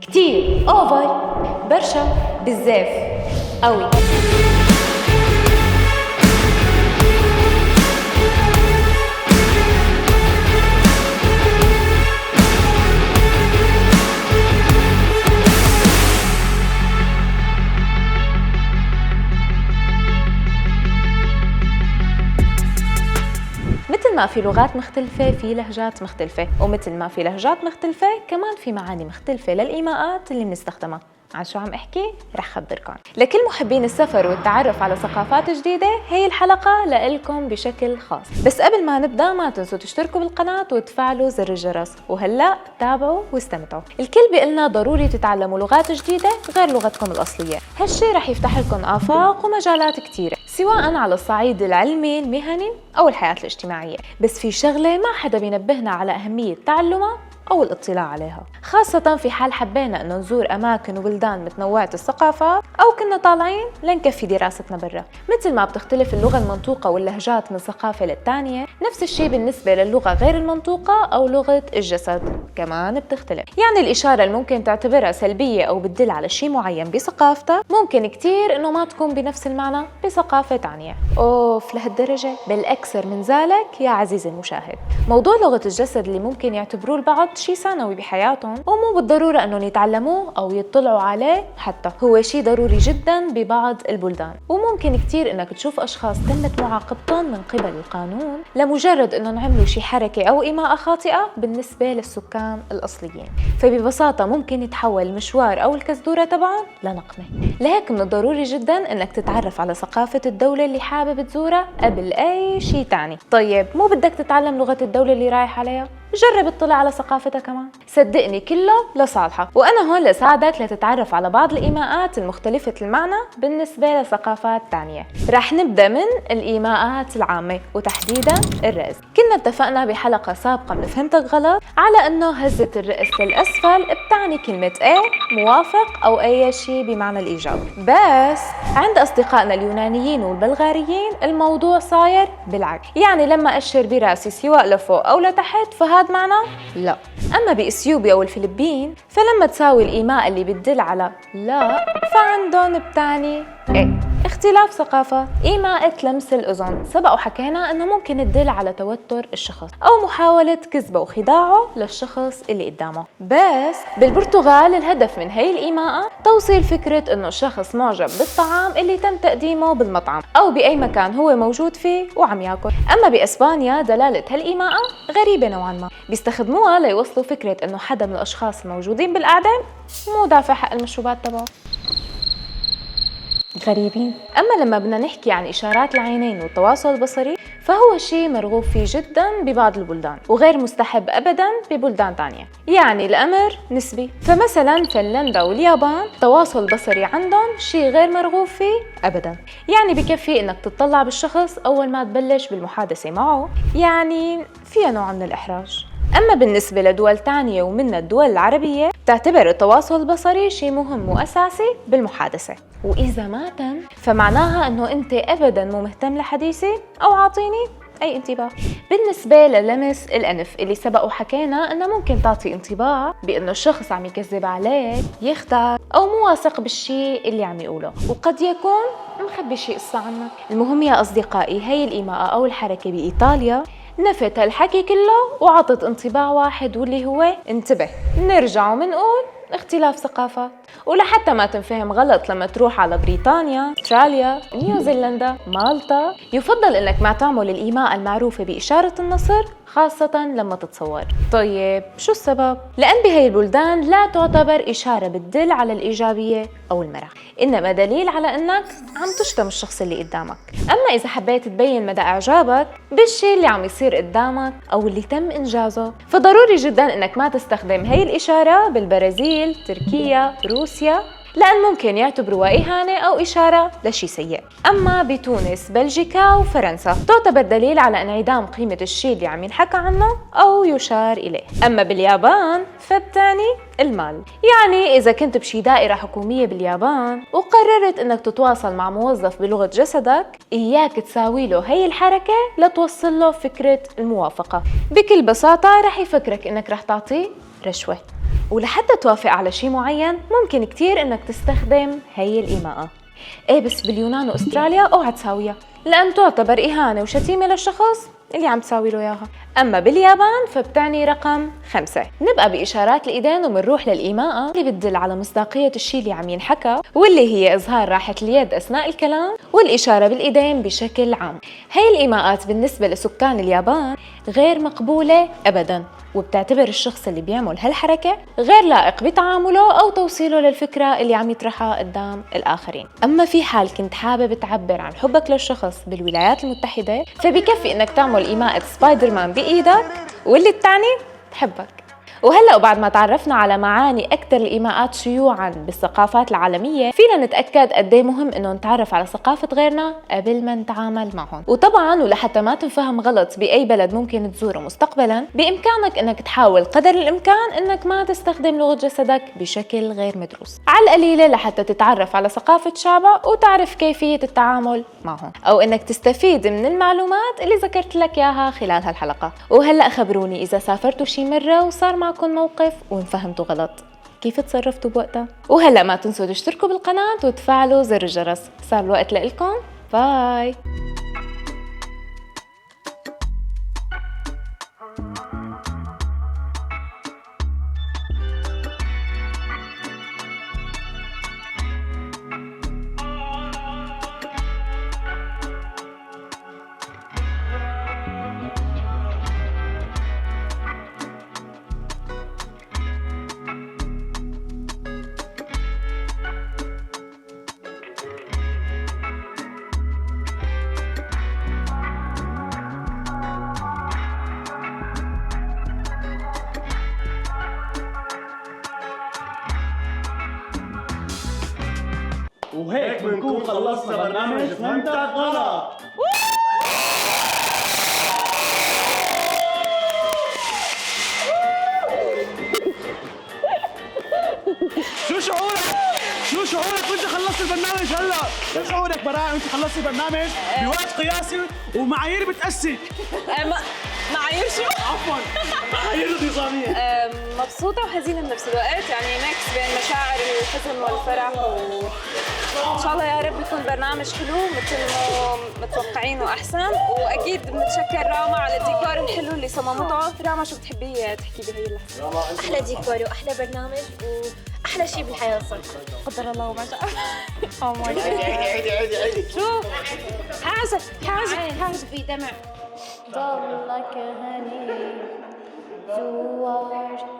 كتير، اوفر، برشا، بزاف، قوي. مثل ما في لغات مختلفة في لهجات مختلفة، ومثل ما في لهجات مختلفة كمان في معاني مختلفة للإيماءات اللي بنستخدمها. عن شو عم احكي؟ رح خبركم. لكل محبين السفر والتعرف على ثقافات جديدة، هي الحلقة لإلكم بشكل خاص. بس قبل ما نبدأ ما تنسوا تشتركوا بالقناة وتفعلوا زر الجرس، وهلأ تابعوا واستمتعوا. الكل بيقلنا ضروري تتعلموا لغات جديدة غير لغتكم الأصلية. هالشي رح يفتح لكم آفاق ومجالات كتيرة، سواء على الصعيد العلمي، المهني أو الحياة الاجتماعية. بس في شغلة ما حدا بينبهنا على أهمية تعلمها أو الاطلاع عليها، خاصة في حال حبينا أنه نزور أماكن وبلدان متنوعة الثقافات، أو كنا طالعين لنكفي دراستنا برا. مثل ما بتختلف اللغة المنطوقة واللهجات من ثقافة للتانية، نفس الشيء بالنسبة للغة غير المنطوقة أو لغة الجسد كمان بتختلف. يعني الإشارة اللي ممكن تعتبرها سلبية أو بتدل على شيء معين بثقافتها، ممكن كتير أنه ما تكون بنفس المعنى بثقافة تانية. أوف، لهالدرجة؟ بالأكثر من ذلك يا عزيزي المشاهد، موضوع لغة الجسد اللي ممكن يعتبروه البعض شيء ثانوي بحياتهم، ومو بالضرورة أنهم يتعلموه أو يطلعوا عليه، حتى هو شيء ضروري جدا ببعض البلدان. وممكن كتير أنك تشوف أشخاص تمت معاقبتهم من قبل القانون لمجرد أنهم عملوا شيء حركة أو إيماءة خاطئة بالنسبة للسكان الأصليين. فببساطة ممكن يتحول المشوار أو الكزدورة تبعهم لنقمة. لهيك من الضروري جدا أنك تتعرف على ثقافة الدولة اللي حابب تزورها قبل أي شيء تاني. طيب مو بدك تتعلم لغة الدولة اللي رايح عليها؟ جرب اطلع على ثقافتها كمان، صدقني كله لصالحك. وانا هون لساعدك لتتعرف على بعض الايماءات المختلفة المعنى بالنسبة لثقافات تانية. رح نبدأ من الايماءات العامة، وتحديدا الرأس. كنا اتفقنا بحلقة سابقة من فهمتك غلط على انه هزة الرأس للأسفل بتعني كلمة ايه، موافق او اي شيء بمعنى الايجاب. بس عند اصدقائنا اليونانيين والبلغاريين الموضوع صاير بالعكس، يعني لما اشر براسي سواء لفوق او لتحت فهذا معنى لا. أما بإثيوبيا والفلبين فلما تساوي الإيماء اللي بتدل على لا فعندهم بتعني إيه. اختلاف ثقافة. إيماءة لمس الأذن سبق وحكينا أنه ممكن تدل على توتر الشخص أو محاولة كذبه وخداعه للشخص اللي قدامه. بس بالبرتغال الهدف من هاي الإيماءة توصيل فكرة أنه الشخص معجب بالطعام اللي تم تقديمه بالمطعم أو بأي مكان هو موجود فيه وعم ياكل. أما بإسبانيا دلالة هالإيماءة غريبة نوعا ما، بيستخدموها ليوصلوا فكرة أنه حدا من الأشخاص الموجودين بالقعدة مو دافع حق المشروبات تبعه. غريبين. أما لما بدنا نحكي عن إشارات العينين والتواصل البصري فهو شيء مرغوب فيه جدا ببعض البلدان وغير مستحب أبدا ببلدان تانية، يعني الأمر نسبي. فمثلا فنلندا واليابان التواصل البصري عندهم شيء غير مرغوب فيه أبدا، يعني بكفي إنك تطلع بالشخص أول ما تبلش بالمحادثة معه، يعني فيها نوع من الإحراج. أما بالنسبة لدول تانية ومنها الدول العربية تعتبر التواصل البصري شيء مهم وأساسي بالمحادثة، وإذا ما تم فمعناها أنه أنت أبداً مو مهتم لحديثي أو عاطيني أي انتباه. بالنسبة للمس الأنف اللي سبق وحكينا أنه ممكن تعطي انطباع بأنه الشخص عم يكذب عليك، يخدع أو مو واثق بالشيء اللي عم يقوله، وقد يكون مخبي شيء قصة عنك. المهم يا أصدقائي هاي الإيماءة أو الحركة بإيطاليا نفت هالحكي كله وعطت انطباع واحد، واللي هو انتبه نرجع ومنقول اختلاف ثقافات. ولحتى ما تنفهم غلط لما تروح على بريطانيا، استراليا، نيوزيلندا، مالطا، يفضل انك ما تعمل الإيماءة المعروفة بإشارة النصر، خاصة لما تتصور. طيب شو السبب؟ لأن بهي البلدان لا تعتبر إشارة بتدل على الإيجابية أو المرح، إنما دليل على أنك عم تشتم الشخص اللي قدامك. أما إذا حبيت تبين مدى إعجابك بالشيء اللي عم يصير قدامك أو اللي تم إنجازه، فضروري جدا إنك ما تستخدم هي الإشارة بالبرازيل، تركيا، روسيا، لأن ممكن يعتبروها إهانة أو إشارة لشيء سيء. أما بتونس، بلجيكا وفرنسا تعتبر دليل على انعدام قيمة الشيء اللي عم ينحكى عنه أو يشار إليه. أما باليابان فالتاني المال، يعني إذا كنت بشي دائرة حكومية باليابان وقررت إنك تتواصل مع موظف بلغة جسدك، إياك تساوي له هي الحركة لتوصل له فكرة الموافقة. بكل بساطة رح يفكرك إنك رح تعطيه رشوة. ولحتى توافق على شيء معين ممكن كتير انك تستخدم هي الإيماءة. ايه بس باليونان واستراليا اوعى تساويها، لأن تعتبر إهانة وشتيمة للشخص اللي عم تساوي له إياها. أما باليابان فبتعني رقم 5. نبقى بإشارات الإيدين ومنروح للإيماءة اللي بتدل على مصداقية الشيء اللي عم ينحكى، واللي هي إظهار راحة اليد أثناء الكلام والإشارة بالإيدين بشكل عام. هاي الإيماءات بالنسبة لسكان اليابان غير مقبولة أبداً، وبتعتبر الشخص اللي بيعمل هالحركة غير لائق بتعامله أو توصيله للفكرة اللي عم يطرحها قدام الآخرين. أما في حال كنت حابب تعبر عن حبك للشخص بالولايات المتحدة فبكفي إنك تعمل إيماءة سبايدر مان بإيدك واللي التاني بحبك. وهلأ وبعد ما تعرفنا على معاني أكثر الإيماءات شيوعاً بالثقافات العالمية، فينا نتأكد قد ايه مهم إنه نتعرف على ثقافة غيرنا قبل ما نتعامل معهم. وطبعاً ولحتى ما تنفهم غلط بأي بلد ممكن تزوره مستقبلاً، بإمكانك إنك تحاول قدر الإمكان إنك ما تستخدم لغة جسدك بشكل غير مدروس، على القليلة لحتى تتعرف على ثقافة شعبها وتعرف كيفية التعامل معهم، أو إنك تستفيد من المعلومات اللي ذكرت لك إياها خلال هالحلقة. وهلأ خبروني إذا سافرتوا شي مرة وصار معكم موقف وانفهمتوا غلط، كيف تصرفتوا بوقتها؟ وهلأ ما تنسوا تشتركوا بالقناة وتفعلوا زر الجرس. صار الوقت لإلكم، باي. وهيك بنكون خلصنا برنامج فهمتك غلط. شو شعورك وانت خلصت البرنامج هلا؟ شو شعورك براء وانت خلصت البرنامج بوقت قياسي ومعايير بتأسي؟ معايير شو؟ عفوا معايير نظامية. مبسوطة وحزينة بنفس الوقت، يعني ميكس بين مشاعر الحزن والفرح، وإن شاء الله يا رب يكون برنامج حلو مثل ما متوقعين وأحسن. وأكيد بنتشكر راما على الديكور الحلو اللي صممته. راما شو بتحبي تحكي بهي اللحظة؟ أحلى ديكور وأحلى برنامج وأحلى شيء بالحياة صار. قدر الله وما شاء الله. عيدي شو؟ حاجة في دمع ضلك هني زوار